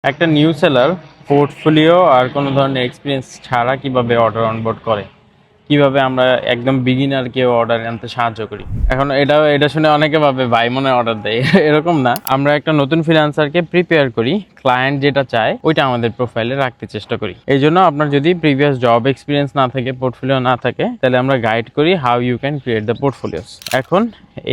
একটা new seller portfolio আর কোনো ধরনের এক্সপিরিয়েন্স ছাড়া কিভাবে অর্ডার অনবোর্ড করে, কিভাবে আমরা একদম বিগিনারকে অর্ডার আনতে সাহায্য করি। এখন এটা শুনে অনেকে ভাবে ভাই মনে অর্ডার দেয়, এরকম না। আমরা একটা নতুন ফ্রিল্যান্সারকে প্রিপেয়ার করি, ক্লায়েন্ট যেটা চায় ওইটা আমাদের প্রোফাইলে রাখতে চেষ্টা করি। এই জন্য আপনার যদি প্রিভিয়াস জব এক্সপিরিয়েন্স না থাকে, পোর্টফোলিও না থাকে, তাহলে আমরা গাইড করি how you can create the portfolios. এখন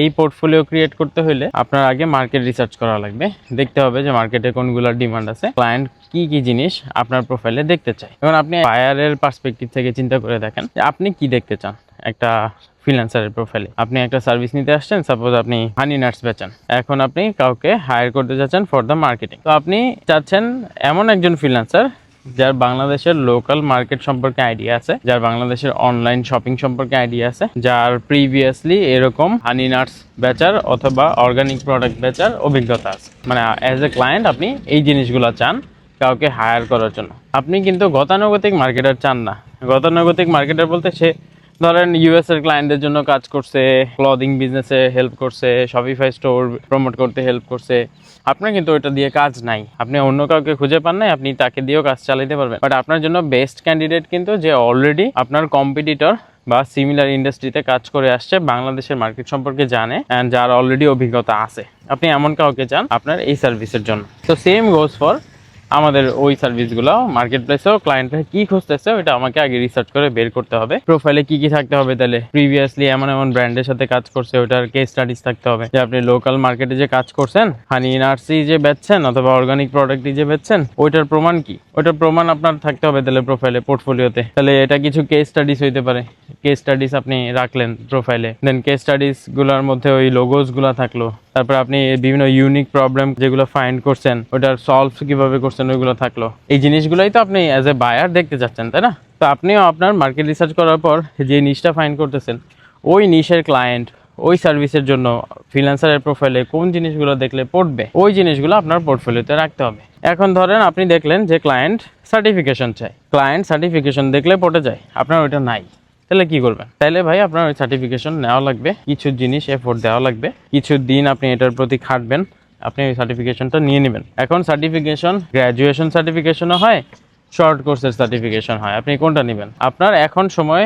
এই পোর্টফোলিও ক্রিয়েট করতে হলে আপনার আগে মার্কেট রিসার্চ করা লাগবে। দেখতে হবে যে মার্কেটে কোনগুলোর ডিমান্ড আছে, ক্লায়েন্ট কি কি জিনিস আপনার প্রোফাইলে দেখতে চায়। এখন আপনি বায়ারের পার্সপেক্টিভ থেকে চিন্তা করে দেখেন যে আপনি কি দেখতে চান। একটা ফ্রিল্যান্সারের প্রোফাইলে আপনি একটা সার্ভিস নিতে আসছেন, সাপোজ আপনি হানি নাটস বেচেন। এখন আপনি কাউকে হায়ার করতে যাচ্ছেন ফর দ্য মার্কেটিং। তো আপনি চাচ্ছেন এমন একজন ফ্রিল্যান্সার যার বাংলাদেশের লোকাল মার্কেট সম্পর্কে আইডিয়া আছে, যার বাংলাদেশের অনলাইন শপিং সম্পর্কে আইডিয়া আছে, যার প্রিভিয়াসলি এরকম হানি নাটস বেচার অথবা অর্গানিক প্রোডাক্ট বেচার অভিজ্ঞতা আছে। মানে অ্যাজ এ ক্লায়েন্ট আপনি এই জিনিসগুলো চান কাউকে হায়ার করার জন্য। আপনি কিন্তু গতানুগতিক মার্কেটার চান না। গতানুগতিক মার্কেটার বলতে সে ধরেন ইউএস এর ক্লায়েন্টদের জন্য কাজ করছে, ক্লদিং বিজনেসে হেল্প করছে, শপিফাই স্টোর প্রমোট করতে হেল্প করছে। আপনার কিন্তু ওইটা দিয়ে কাজ নাই, আপনি অন্য কাউকে খুঁজে পান নাই, আপনি তাকে দিয়েও কাজ চালাতে পারবেন। বাট আপনার জন্য বেস্ট ক্যান্ডিডেট কিন্তু যে অলরেডি আপনার কম্পিটিটর বা সিমিলার ইন্ডাস্ট্রিতে কাজ করে আসছে, বাংলাদেশের মার্কেট সম্পর্কে জানে অ্যান্ড যার অলরেডি অভিজ্ঞতা আছে। আপনি এমন কাউকে চান আপনার এই সার্ভিসের জন্য। তো সেম গোজ ফর আমাদের ওই সার্ভিসগুলো। মার্কেট প্লেসেও ক্লায়েন্টরা কি খুঁজতেছে ওইটা আমাকে আগে রিসার্চ করে বের করতে হবে। প্রোফাইলে কি কি থাকতে হবে, তাহলে প্রিভিয়াসলি এমন এমন ব্র্যান্ডের সাথে কাজ করছে ওইটার কেস স্টাডিজ থাকতে হবে। যে আপনি লোকাল মার্কেটে যে কাজ করছেন, হানি নাটসই যে বেচছেন অথবা অর্গানিক প্রোডাক্টই যে বেচছেন, ওইটার প্রমাণ কি, ওইটার প্রমাণ আপনার থাকতে হবে তাহলে প্রোফাইলে, পোর্টফোলিওতে। তাহলে এটা কিছু কেস স্টাডিজ হইতে পারে। কেস স্টাডিজ আপনি রাখলেন প্রোফাইলে, দেন কেস স্টাডিজ গুলোর মধ্যে ওই লোগোস গুলা থাকলো। তারপর আপনি বিভিন্ন ইউনিক প্রবলেম যেগুলো ফাইন্ড করছেন ওটার সলভ কিভাবে করছেন ওইগুলো থাকলো। এই জিনিসগুলোই তো আপনি অ্যাজ এ বায়ার দেখতে চাচ্ছেন, তাই না? তো আপনিও আপনার মার্কেট রিসার্চ করার পর যে নিশটা ফাইন্ড করতেছেন, ওই নিশের ক্লায়েন্ট ওই সার্ভিসের জন্য ফ্রিল্যান্সারের প্রোফাইলে কোন জিনিসগুলো দেখলে পড়বে, ওই জিনিসগুলো আপনার পোর্টফোলিওতে রাখতে হবে। এখন ধরেন আপনি দেখলেন যে ক্লায়েন্ট সার্টিফিকেশন চাই, ক্লায়েন্ট সার্টিফিকেশন দেখলে পড়ে যায়, আপনার ওইটা নাই, তাহলে কি করবেন? তাহলে ভাই আপনার ওই সার্টিফিকেশন নেওয়া লাগবে, কিছু জিনিস এফোর্ট দেওয়া লাগবে, কিছু দিন আপনি এটার প্রতি খাটবেন, আপনি ওই সার্টিফিকেশনটা নিয়ে নেবেন। এখন সার্টিফিকেশন গ্র্যাজুয়েশন সার্টিফিকেশনও হয়, শর্ট কোর্সের সার্টিফিকেশন হয়, আপনি কোনটা নেবেন? আপনার এখন সময়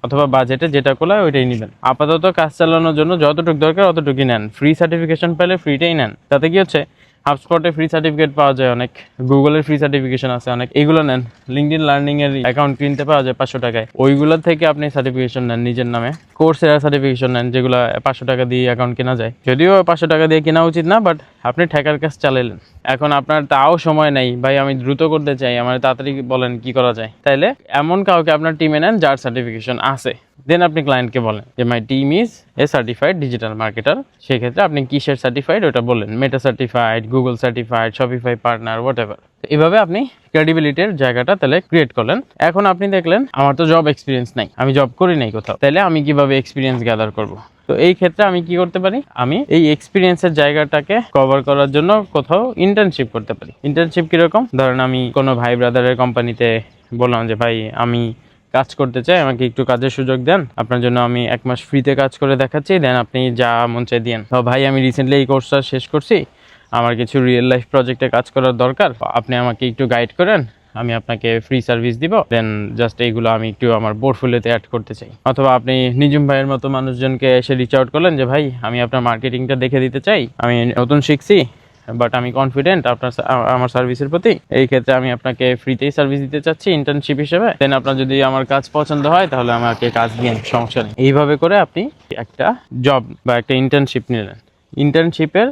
অথবা বাজেটে যেটা কোলায় ওইটাই নেবেন। আপাতত কাজ চালানোর জন্য যতটুকু দরকার অতটুকুই নেন। ফ্রি সার্টিফিকেশন পেলে ফ্রিটাই নেন। তাতে কি হচ্ছে, হাবস্পটে ফ্রি সার্টিফিকেট পাওয়া যায় অনেক, গুগলের ফ্রি সার্টিফিকেশন আছে অনেক, এগুলো নেন। লিঙ্কডইন লার্নিং এর অ্যাকাউন্ট কিনতে পাওয়া যায় 500 টাকায়, ওইগুলো থেকে আপনি সার্টিফিকেশন নেন নিজের নামে। কোর্সের সার্টিফিকেশন নেন, যেগুলো 500 টাকা দিয়ে অ্যাকাউন্ট কেনা যায়, যদিও 500 টাকা দিয়ে কেনা উচিত না, বাট আপনি ঠেকার কাজ চালাইলেন। এখন আপনার তাও সময় নেই, ভাই আমি দ্রুত করতে চাই, আমার তাড়াতাড়ি বলেন কি করা যায়। তাইলে এমন কাউকে আপনার টিমে নেন যার সার্টিফিকেশন আছে। দেন আপনি ক্লায়েন্টকে বলেন যে my team is a certified digital marketer. সেক্ষেত্রে আপনি কিসের সার্টিফাইড ওটা বললেন, Meta certified, Google certified, Shopify partner, whatever. এভাবে আপনি ক্রেডিবিলিটির জায়গাটা তাহলে ক্রিয়েট করলেন। এখন আপনি দেখলেন আমার তো জব এক্সপিরিয়েন্স নাই, আমি জব করি নাই কোথাও, তাহলে আমি কিভাবে এক্সপিরিয়েন্স গ্যাদার করব? তো এই ক্ষেত্রে আমি কি করতে পারি, আমি এই এক্সপিরিয়েন্সের জায়গাটাকে কভার করার জন্য কোথাও ইন্টার্নশিপ করতে পারি। ইন্টার্নশিপ কিরকম, ধরেন আমি কোনো ভাই ব্রাদারের কোম্পানিতে বললাম যে ভাই আমি কাজ করতে চাই, আমাকে একটু কাজের সুযোগ দেন, আপনার জন্য আমি 1 মাস ফ্রিতে কাজ করে দেখাচ্ছি, দেন আপনি যা মন চাই দিয়েন। তো ভাই আমি রিসেন্টলি এই কোর্সটা শেষ করছি, আমার কিছু রিয়েল লাইফ প্রজেক্টে কাজ করার দরকার, আপনি আমাকে একটু গাইড করেন, আমি আপনাকে ফ্রি সার্ভিস দিব, দেন জাস্ট এইগুলো আমি একটু আমার পোর্টফোলিওতে অ্যাড করতে চাই। অথবা আপনি নিজুম ভাইয়ের মতো মানুষজনকে এসে রিচ আউট করলেন যে ভাই আমি আপনার মার্কেটিংটা দেখে দিতে চাই, আমি নতুন শিখছি বাট আমি কনফিডেন্ট আপনার আমার সার্ভিসের প্রতি, এই ক্ষেত্রে আমি আপনাকে ফ্রিতেই সার্ভিস দিতে চাচ্ছি ইন্টার্নশিপ হিসেবে, দেন আপনার যদি আমার কাজ পছন্দ হয় তাহলে আমাকে কাজ দিন, সমস্যা নেই। এইভাবে করে আপনি একটা জব বা একটা ইন্টার্নশিপ নিলেন। ইন্টার্নশিপের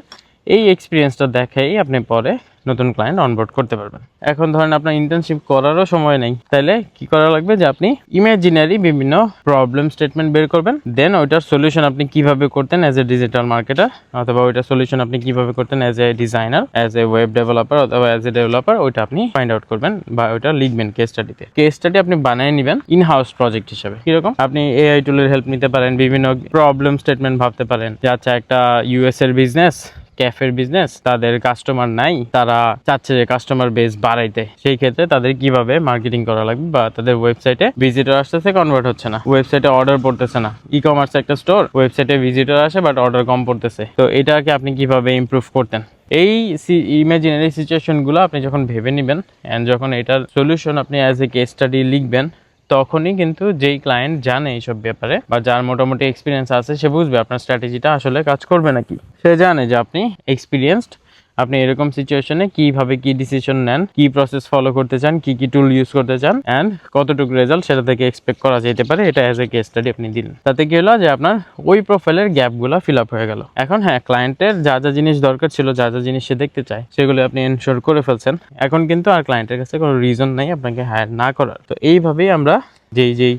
এই এক্সপিরিয়েন্সটা দেখাই আপনি পরে নতুন ক্লায়েন্ট অনবোর্ড করতে পারবেন। এখন ধরেন আপনার ইন্টার্নশিপ করারও সময় নেই, তাহলে কি করা লাগবে যে আপনি ইমাজিনারি বিভিন্ন প্রবলেম স্টেটমেন্ট বের করবেন, দেন ওইটার সলিউশন আপনি কিভাবে করতেন অ্যাজ এ ডিজিটাল মার্কেটার, অথবা ওইটার সলিউশন আপনি কিভাবে করতেন as a designer, as a web developer অথবা অ্যাজ এ ডেভেলপার, ওইটা আপনি ফাইন্ড আউট করবেন বা ওইটা লিখবেন কেস স্টাডিতে। কেস স্টাডি আপনি বানিয়ে নেবেন ইন হাউস প্রজেক্ট হিসেবে। কিরকম, আপনি এআই টুলের হেল্প নিতে পারেন, বিভিন্ন প্রবলেম স্টেটমেন্ট ভাবতে পারেন যে আচ্ছা একটা ইউএস এর বিজনেস ক্যাফের বিজনেস, তাদের কাস্টমার নাই, তারা চাচ্ছে যে কাস্টমার বেস বাড়াইতে। সেই ক্ষেত্রে তাদের কিভাবে মার্কেটিং করা লাগবে, বা তাদের ওয়েবসাইটে ভিজিটর আসতেছে, কনভার্ট হচ্ছে না, ওয়েবসাইটে অর্ডার পড়তেছে না। ই কমার্স একটা স্টোর, ওয়েবসাইটে ভিজিটর আসে বাট অর্ডার কম পড়তেছে, তো এটাকে আপনি কিভাবে ইমপ্রুভ করতেন? এই ইমাজিনারি সিচুয়েশনগুলো আপনি যখন ভেবে নেবেন অ্যান্ড যখন এটার সলিউশন আপনি অ্যাজ এ কেস স্টাডি লিখবেন, তখনই কিন্তু যেই ক্লায়েন্ট জানে এইসব ব্যাপারে বা যার মোটামুটি এক্সপিরিয়েন্স আছে, সে বুঝবে আপনার স্ট্র্যাটেজিটা আসলে কাজ করবে নাকি। সে জানে যে আপনি এক্সপিরিয়েন্সড, আপনি এরকম সিচুয়েশনে কিভাবে কি ডিসিশন নেন, কি প্রসেস ফলো করতে চান, কি কি টুল ইউজ করতে চান, অ্যান্ড কতটুকু রেজাল্ট সেটা থেকে এক্সপেক্ট করা যেতে পারে। এটা অ্যাজ এ কেস স্টাডি আপনি দিলেন, তাতে কি হলো যে আপনার ওই প্রোফাইলের গ্যাপগুলো ফিল আপ হয়ে গেল। এখন হ্যাঁ, ক্লায়েন্টের যা যা জিনিস দরকার ছিল, যা যা জিনিস সে দেখতে চায়, সেগুলো আপনি এনশোর করে ফেলছেন। এখন কিন্তু আর ক্লায়েন্টের কাছে কোনো রিজন নাই আপনাকে হায়ার না করার। তো এইভাবেই আমরা যেই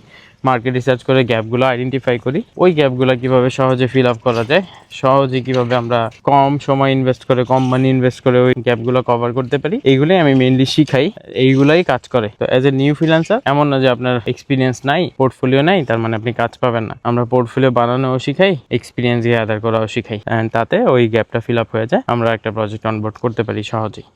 মার্কেট রিসার্চ করে গ্যাপগুলো আইডেন্টিফাই করি, ওই গ্যাপগুলো কিভাবে সহজে ফিল আপ করা যায়, সহজে কিভাবে আমরা কম সময় ইনভেস্ট করে, কম মানি ইনভেস্ট করে ওই গ্যাপগুলো কভার করতে পারি, এইগুলোই আমি মেইনলি শিখাই। এইগুলাই কাজ করে। তো অ্যাজ এ নিউ ফ্রিল্যান্সার, এমন না যে আপনার এক্সপিরিয়েন্স নাই, পোর্টফোলিও নাই, তার মানে আপনি কাজ পাবেন না। আমরা পোর্টফোলিও বানানোও শিখাই, এক্সপিরিয়েন্স গ্যাদার করাও শিখাই, অ্যান্ড তাতে ওই গ্যাপটা ফিল আপ হয়ে যায়, আমরা একটা প্রজেক্ট অনবোর্ড করতে পারি সহজেই।